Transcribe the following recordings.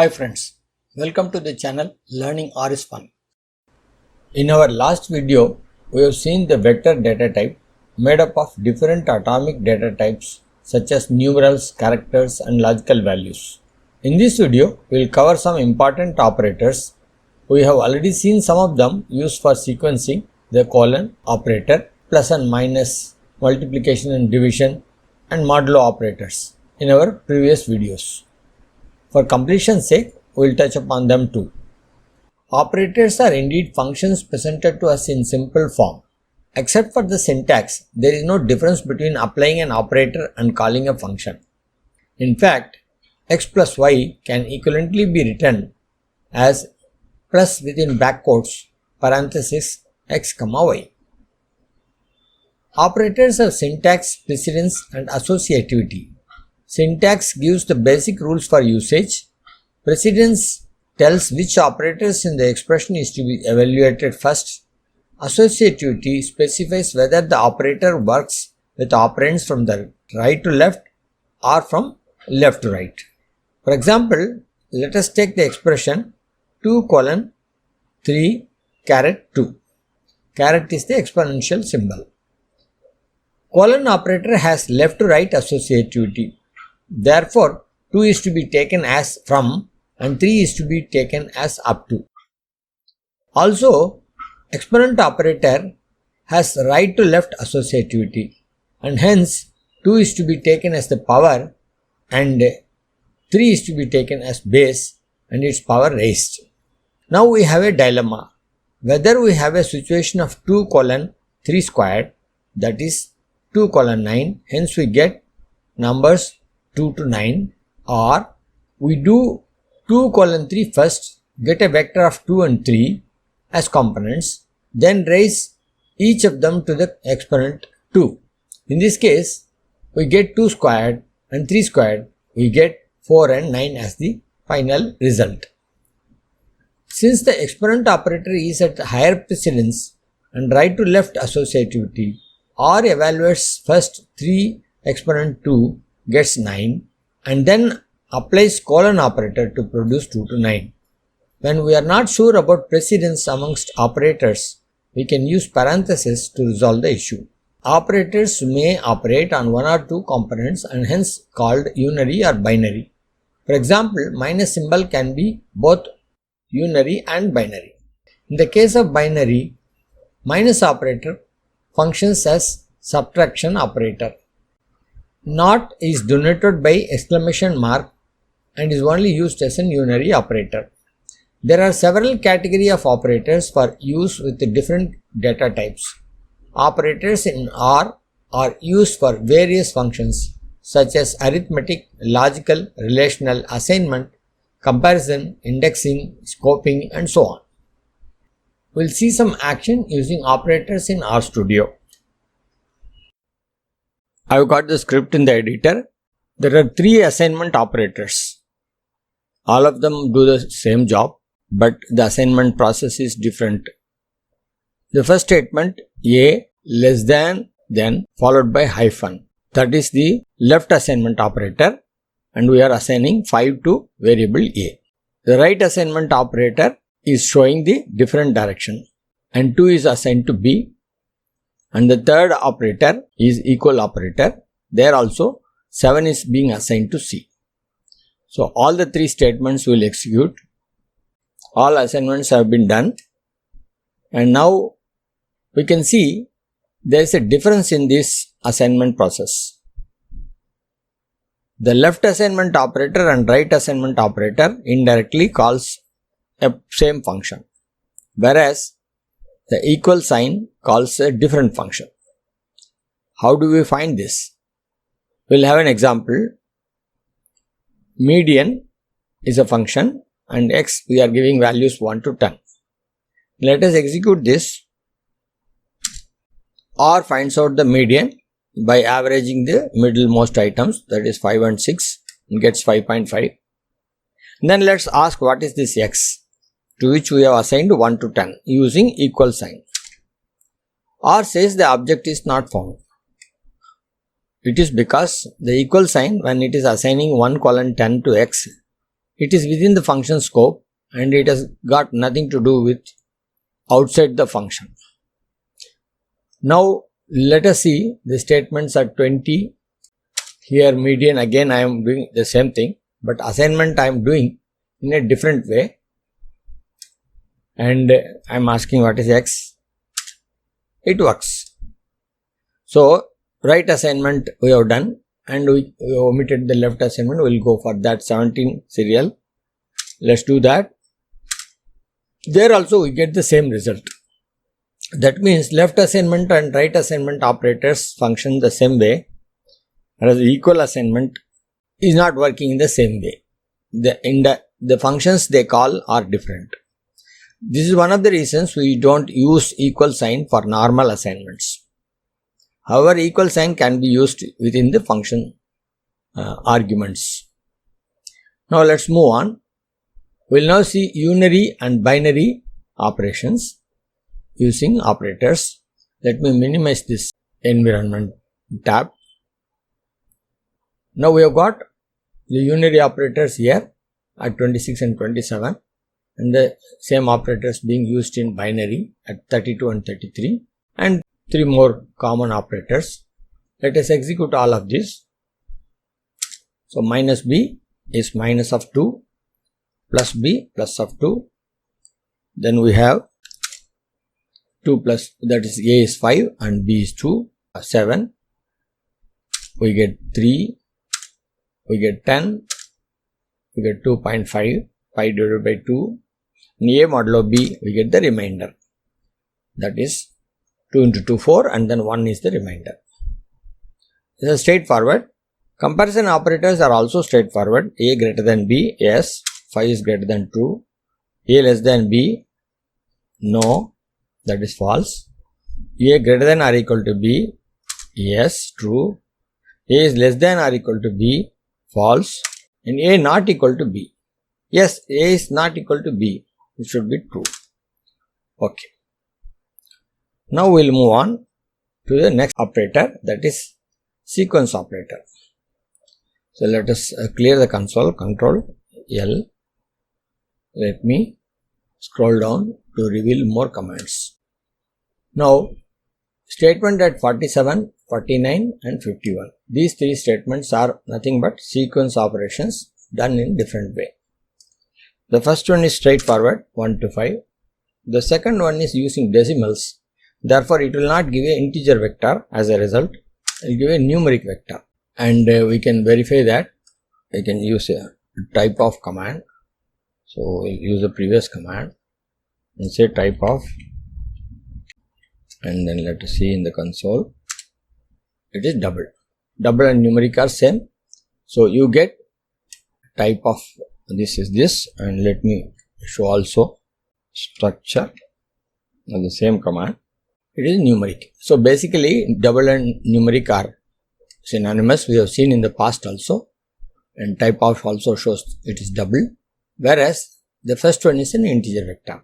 Hi friends, welcome to the channel Learning R is Fun. In our last video, we have seen the vector data type made up of different atomic data types such as numerals, characters and logical values. In this video, we will cover some important operators. We have already seen some of them used for sequencing, the colon operator, plus and minus, multiplication and division and modulo operators in our previous videos. For completion's sake, we will touch upon them too. Operators are indeed functions presented to us in simple form. Except for the syntax, there is no difference between applying an operator and calling a function. In fact, x plus y can equivalently be written as plus within back quotes parenthesis x comma y. Operators have syntax, precedence and associativity. Syntax gives the basic rules for usage. Precedence tells which operators in the expression is to be evaluated first. Associativity specifies whether the operator works with operands from the right to left or from left to right. For example, let us take the expression 2 colon 3 caret 2. Caret is the exponential symbol. Colon operator has left to right associativity. Therefore, 2 is to be taken as from and 3 is to be taken as up to. Also, exponent operator has right to left associativity and hence 2 is to be taken as the power and 3 is to be taken as base and its power raised. Now we have a dilemma. Whether we have a situation of 2 colon 3 squared, that is 2 colon 9, hence we get numbers 2 to 9, or we do 2 colon 3 first, get a vector of 2 and 3 as components, then raise each of them to the exponent 2. In this case, we get 2 squared and 3 squared, we get 4 and 9 as the final result. Since the exponent operator is at higher precedence and right to left associativity, R evaluates first 3 exponent 2 gets 9 and then applies colon operator to produce 2 to 9. When we are not sure about precedence amongst operators, we can use parentheses to resolve the issue. Operators may operate on one or two components and hence called unary or binary. For example, minus symbol can be both unary and binary. In the case of binary, minus operator functions as subtraction operator. Not is denoted by exclamation mark and is only used as an unary operator. There are several categories of operators for use with different data types. Operators in R are used for various functions such as arithmetic, logical, relational, assignment, comparison, indexing, scoping and so on. We will see some action using operators in RStudio. I have got the script in the editor. There are 3 assignment operators. All of them do the same job, but the assignment process is different. The first statement, A less than, then followed by hyphen. That is the left assignment operator and we are assigning 5 to variable A. The right assignment operator is showing the different direction and 2 is assigned to B. And the third operator is equal operator. There also 7 is being assigned to C. So all the 3 statements will execute. All assignments have been done. And now we can see there is a difference in this assignment process. The left assignment operator and right assignment operator indirectly calls a same function, whereas the equal sign calls a different function. How do we find this? We will have an example. Median is a function and x we are giving values 1 to 10. Let us execute this. R finds out the median by averaging the middlemost items, that is 5 and 6, and gets 5.5. Then let us ask what is this x, to which we have assigned 1 to 10 using equal sign. R says the object is not found. It is because the equal sign, when it is assigning 1 colon 10 to x, it is within the function scope and it has got nothing to do with outside the function. Now let us see the statements at 20. Here median, again I am doing the same thing, but assignment I am doing in a different way, and I am asking what is x. It works. So right assignment we have done, and we omitted the left assignment. We will go for that 17 serial. Let's do that. There also we get the same result. That means left assignment and right assignment operators function the same way, whereas equal assignment is not working in the same way. The functions they call are different. This is one of the reasons we don't use equal sign for normal assignments. However, equal sign can be used within the function arguments. Now let's move on. We will now see unary and binary operations using operators. Let me minimize this environment tab. Now we have got the unary operators here at 26 and 27, and the same operators being used in binary at 32 and 33, and 3 more common operators. Let us execute all of this. So minus b is minus of 2, plus b plus of 2, then we have 2 plus, that is a is 5 and b is 2, 7, we get 3, we get 10, we get 2.5, 5 divided by 2, in a modulo b we get the remainder, that is 2 into 2 4, and then 1 is the remainder. This is straightforward. Comparison operators are also straightforward. A greater than b, yes. 5 is greater than 2. A less than b, no, that is false. A greater than or equal to b, yes, true. A is less than or equal to b, false. And A not equal to b, yes, A is not equal to b, it should be true. Okay. Now we will move on to the next operator, that is sequence operator. So let us clear the console, Control L. Let me scroll down to reveal more commands. Now statement at 47, 49 and 51. These 3 statements are nothing but sequence operations done in different way. The first one is straightforward, 1 to 5. The second one is using decimals. Therefore, it will not give an integer vector as a result. It will give a numeric vector. And we can verify that. We can use a type of command. So, we'll use the previous command and say type of, and then let us see in the console. It is double. Double and numeric are same. So, you get type of, this is this, and let me show also structure of the same command. It is numeric. So, basically double and numeric are synonymous. We have seen in the past also, and type of also shows it is double, whereas the first one is an integer vector.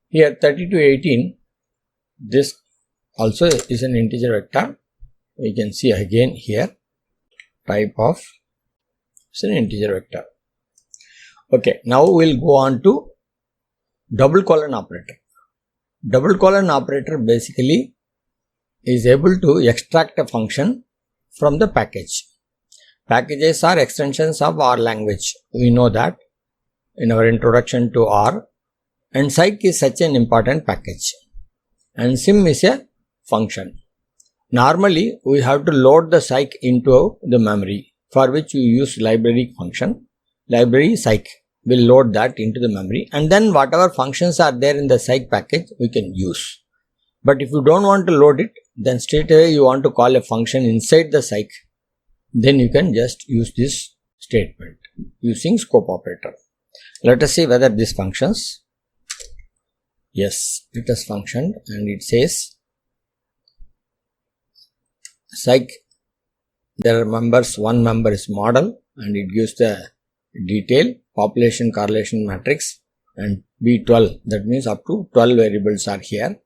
Here 3218, this also is an integer vector. We can see again here type of is an integer vector. Okay, now we will go on to double colon operator. Double colon operator basically is able to extract a function from the package. Packages are extensions of R language. We know that in our introduction to R, and psych is such an important package, and sim is a function. Normally, we have to load the psych into the memory, for which we use library function. Library psych will load that into the memory, and then whatever functions are there in the psych package we can use. But if you don't want to load it, then straight away you want to call a function inside the psych, then you can just use this statement using scope operator. Let us see whether this functions. Yes, it has functioned, and it says psych, there are members, one member is model, and it gives the detail, population correlation matrix, and B12, that means up to 12 variables are here.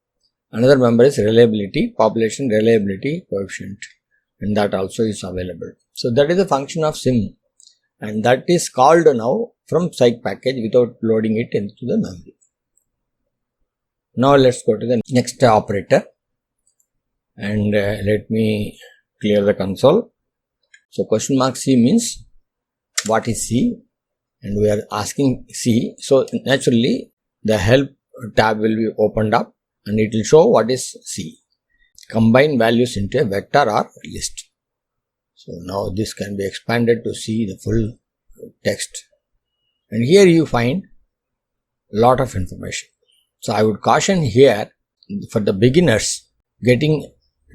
Another member is reliability, population reliability coefficient, and that also is available. So that is the function of sim. and that is called now from psych package without loading it into the memory. Now let's go to the next operator, and let me clear the console. So question mark C means what is C, and we are asking C. So naturally the help tab will be opened up and it will show what is C. Combine values into a vector or list. So now this can be expanded to see the full text, and here you find lot of information. So I would caution here for the beginners getting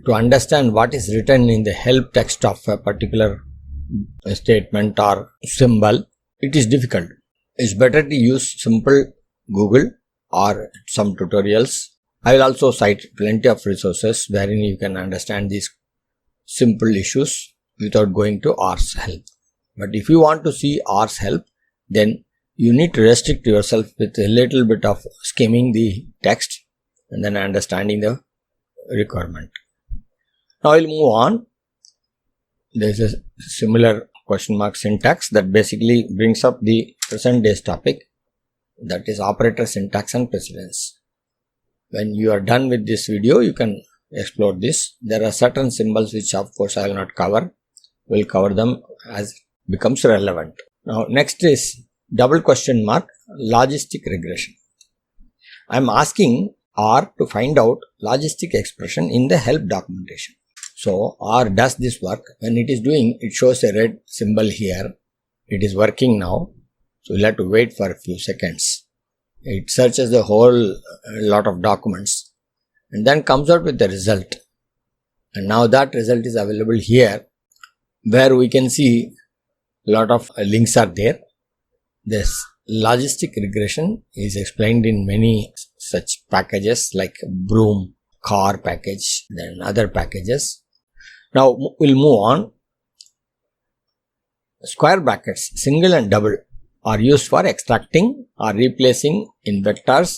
to understand what is written in the help text of a particular statement or symbol. It is difficult. It's better to use simple Google or some tutorials. I will also cite plenty of resources wherein you can understand these simple issues without going to R's help. But if you want to see R's help, then you need to restrict yourself with a little bit of skimming the text and then understanding the requirement. Now we'll move on. There is a similar question mark syntax that basically brings up the present day's topic, that is operator syntax and precedence. When you are done with this video, you can explore this. There are certain symbols which of course I will not cover. We'll cover them as becomes relevant. Now next is double question mark logistic regression. I am asking R to find out logistic expression in the help documentation. So R does this work. When it is doing, it shows a red symbol here. It is working now. So we'll have to wait for a few seconds. It searches the whole lot of documents and then comes out with the result. And now that result is available here, where we can see a lot of links are there. This logistic regression is explained in many such packages like Broom, car package, then other packages. Now we'll move on. Square brackets, single and double, are used for extracting or replacing in vectors,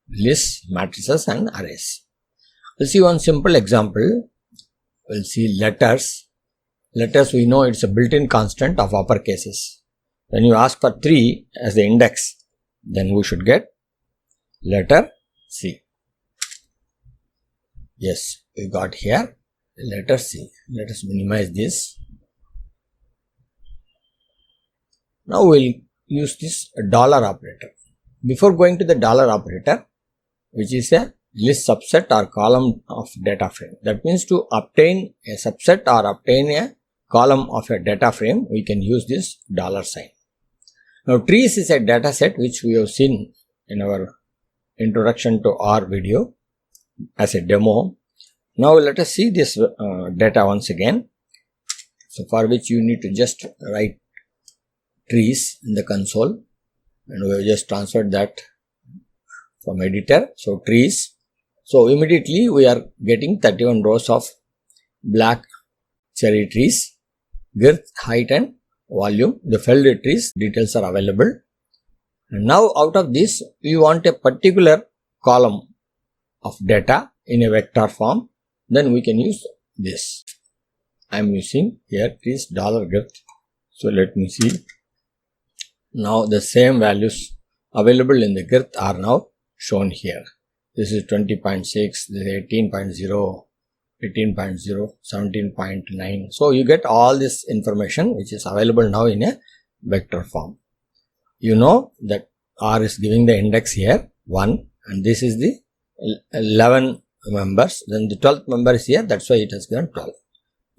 lists, matrices and arrays. We'll see one simple example. We'll see letters. Letters, we know it's a built-in constant of upper cases. When you ask for 3 as the index, then we should get letter C. Yes, we got here letter C. Let us minimize this. Now we'll use this dollar operator. Before going to the dollar operator, which is a list subset or column of data frame. That means to obtain a subset or obtain a column of a data frame, we can use this dollar sign. Now trees is a data set which we have seen in our introduction to R video as a demo. Now let us see this data once again. So for which you need to just write trees in the console, and we have just transferred that from editor. So trees. So immediately we are getting 31 rows of black cherry trees, girth, height and volume. The felled trees details are available. And now out of this we want a particular column of data in a vector form, then we can use this. I am using here trees $girth. So let me see. Now the same values available in the girth are now shown here. This is 20.6, this is 18.0, 18.0, 17.9. So you get all this information which is available now in a vector form. You know that R is giving the index here 1, and this is the 11 members. Then the 12th member is here, that's why it has given 12.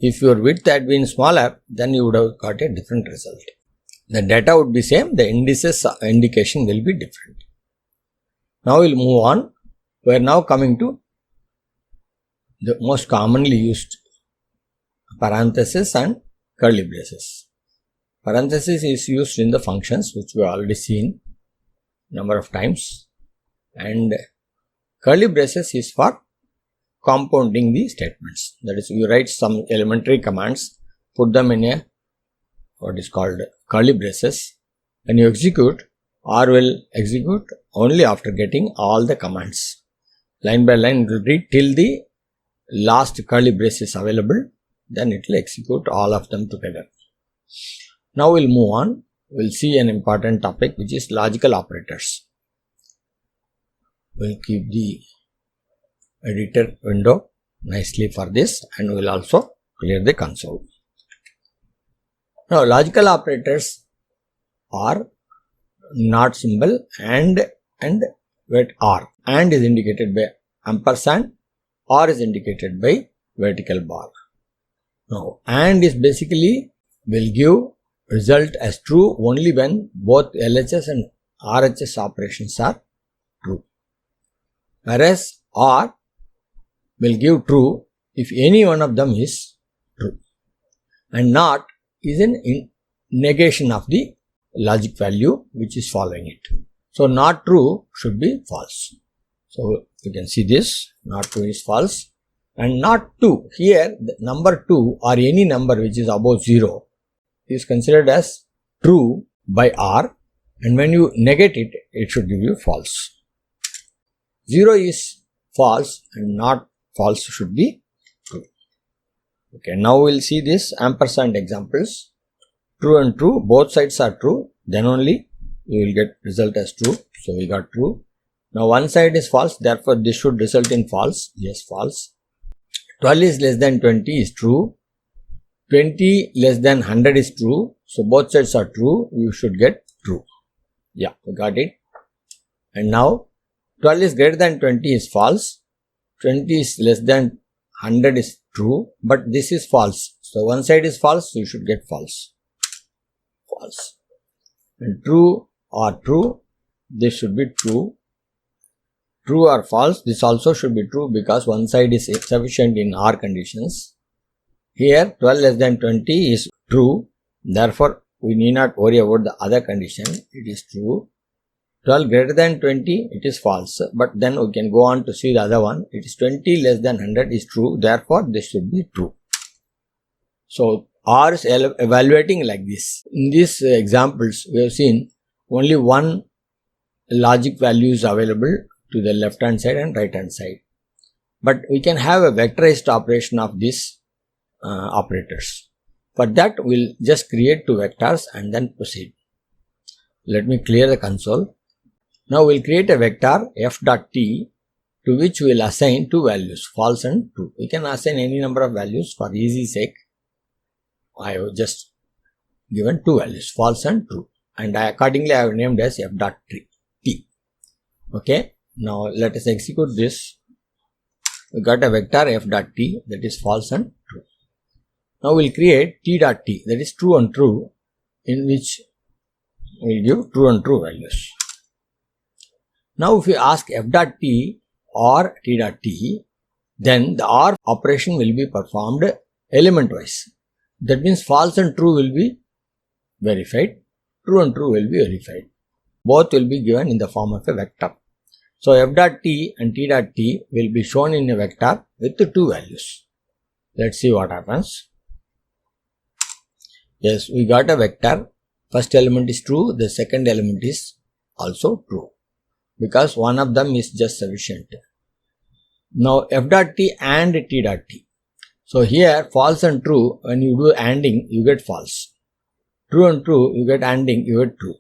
If your width had been smaller, then you would have got a different result. The data would be same, the indices indication will be different. Now we'll move on. We are now coming to the most commonly used parenthesis and curly braces. Parenthesis is used in the functions which we have already seen number of times, and curly braces is for compounding the statements. That is, you write some elementary commands, put them in a what is called curly braces. When you execute, R will execute only after getting all the commands. Line by line it will read till the last curly brace is available, then it will execute all of them together. Now we'll move on. We'll see an important topic which is logical operators. We'll keep the editor window nicely for this, and we'll also clear the console. Now logical operators are not symbol and with R. And is indicated by ampersand, or is indicated by vertical bar. Now and is basically will give result as true only when both LHS and RHS operations are true. Whereas OR will give true if any one of them is true, and not is in negation of the logic value which is following it. So not true should be false. So you can see this, not true is false, and not 2. Here the number 2 or any number which is above 0 is considered as true by R, and when you negate it, it should give you false. 0 is false and not false should be true. Okay, now we'll see this ampersand examples. True and true, both sides are true, then only you will get result as true. So we got true. Now one side is false, therefore this should result in false. Yes, false. 12 is less than 20 is true. 20 less than 100 is true. So both sides are true. You should get true. Yeah, we got it. And now 12 is greater than 20 is false. 20 is less than 100 is true. But this is false. So one side is false. So you should get false. False. And true or true. This should be true. True or false. This also should be true because one side is sufficient in R conditions. Here 12 less than 20 is true, therefore we need not worry about the other condition, it is true. 12 greater than 20, it is false, but then we can go on to see the other one, it is 20 less than 100 is true, therefore this should be true. So R is evaluating like this. In these examples we have seen only one logic value is available to the left hand side and right hand side, but we can have a vectorized operation of these operators. For that we'll just create 2 vectors and then proceed. Let me clear the console. Now we'll create a vector f dot t to which we'll assign 2 values, false and true. We can assign any number of values. For easy sake I have just given 2 values, false and true, and accordingly I have named as f dot t. Okay, now let us execute this. We got a vector f dot t that is false and true. Now we'll create t dot t, that is true and true, in which we'll give true and true values. Now if we ask f dot t or t dot t, then the OR operation will be performed element wise. That means false and true will be verified, true and true will be verified. Both will be given in the form of a vector. So f dot t and t dot t will be shown in a vector with 2 values. Let's see what happens. Yes, we got a vector. First element is true, the second element is also true, because one of them is just sufficient. Now f dot t and t dot t. So here false and true, when you do ANDing you get false. True and true you get ANDing, you get true.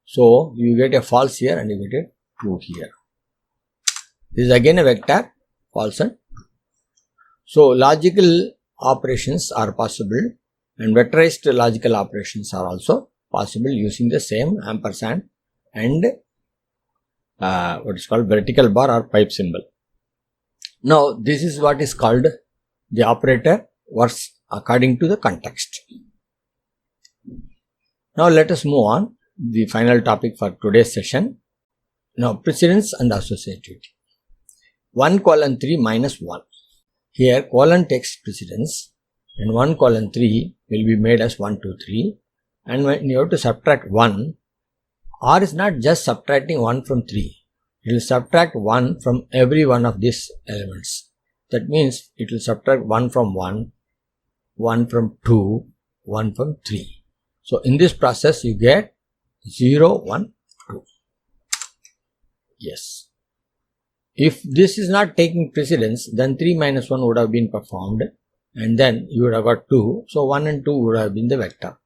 So you get a false here and you get a true here. This is again a vector, false and true. So logical operations are possible, and vectorized logical operations are also possible using the same ampersand and what is called vertical bar or pipe symbol. Now this is what is called the operator works according to the context. Now let us move on the final topic for today's session. Now precedence and associativity. 1:3 minus 1. Here colon takes precedence and 1:3 will be made as 1, 2, 3, and when you have to subtract 1, R is not just subtracting 1 from 3, it will subtract 1 from every one of these elements. That means it will subtract 1 from 1, 1 from 2, 1 from 3. So in this process you get 0, 1, 2. Yes. If this is not taking precedence, then 3 minus 1 would have been performed, and then you would have got 2. So 1 and 2 would have been the vector.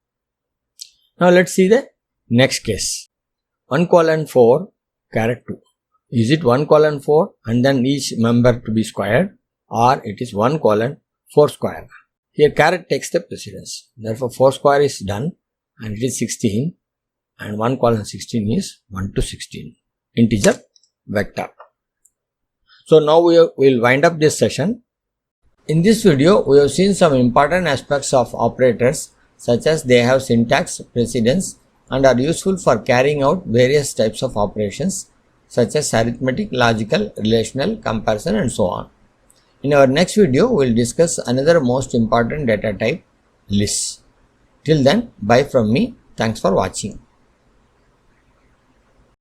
Now let's see the next case. 1:4 caret 2. Is it 1:4 and then each member to be squared, or it is 1:4 square? Here caret takes the precedence. Therefore 4 square is done and it is 16, and 1:16 is 1 to 16 integer vector. So now we will wind up this session. In this video we have seen some important aspects of operators, such as they have syntax, precedence, and are useful for carrying out various types of operations such as arithmetic, logical, relational, comparison, and so on. In our next video, we will discuss another most important data type, lists. Till then, bye from me. Thanks for watching.